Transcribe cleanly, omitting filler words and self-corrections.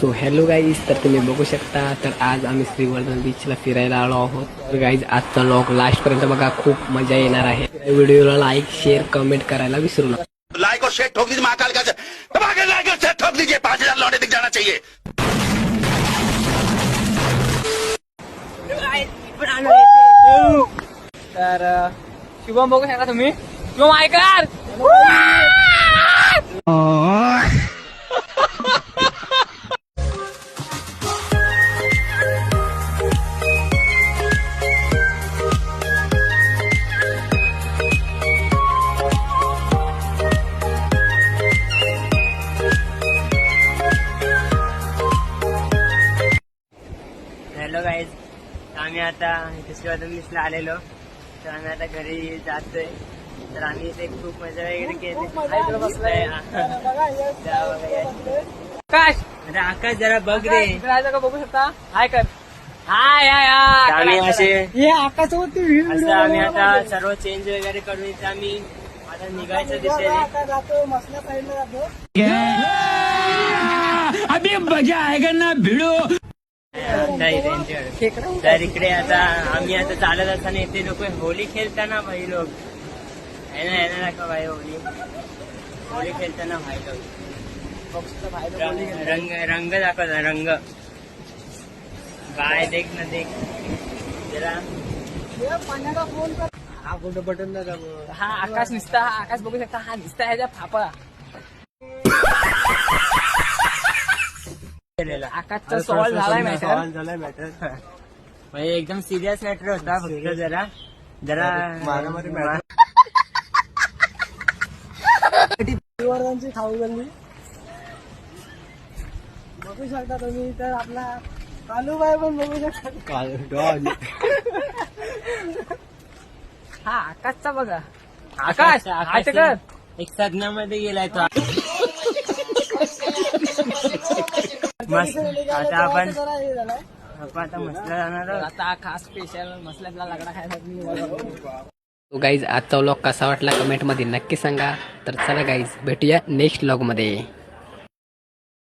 So hello guys, तर तुम्ही बघू शकता तर आज आम्ही श्रीवर्धन बीचला फिरायला आलो आहोत. तर गाईज आजचा व्लॉग लास्टपर्यंत बघा, खूप मजा येणार आहे. व्हिडिओला लाईक शेअर कमेंट करायला विसरू नका. लाइक और शेयर ठोक दीजिए, महाकाल का दबा के लाइक और शेयर ठोक दीजिए, 5000 लौटे दिख जाना चाहिए. तर शुभम बघू शकता तुम्ही. शुभम ऐकार हॅलो गाईज, आम्ही आता श्रीवर्धन बीचला आलेलो. तर आम्ही आता घरी जातोय. तर आम्ही इथे खूप मजा वगैरे केली. आकाश, अरे आकाश जरा बघ रे. का बघू शकता. हाय कर. हाय हाय हाय. आम्ही असे असं आम्ही आता सर्व चेंज वगैरे करून इथे आम्ही आता निघायचं दिसेल. अभी मजा आएगा ना भिड़ो. तर इकडे आता आम्ही आता चालत असताना इथे लोक होली खेळताना भाई लोक येणार का भाई. होली खेळताना भाई लोक रंग दाखवता. रंग बाय देख ना देख जरा. हा फोटो बटन दादा. हा आकाश निसता. हा आकाश बघू शकता. हा निसता ह्याच्या फापा. आकाशचा सॉल्व झालाय मॅटर. म्हणजे एकदम सिरियस मॅटर होता. फक्त जरा श्रीवर्धनची खाऊ गल्ली बघू शकता तुम्ही. तर आपला कालूबाई पण बघू शकता. हा आकाशचा बघा. आकाश एक सदनामध्ये गेलाय तो. मस्त. आता आपण आता मसला जाणार. आता खास स्पेशल मसल्यातला लगडा खायला. तो गाईज आजचा व्लॉग कसा वाटला कमेंट मध्ये नक्की सांगा. तर चला गाईज, भेटूया नेक्स्ट व्लॉग मध्ये.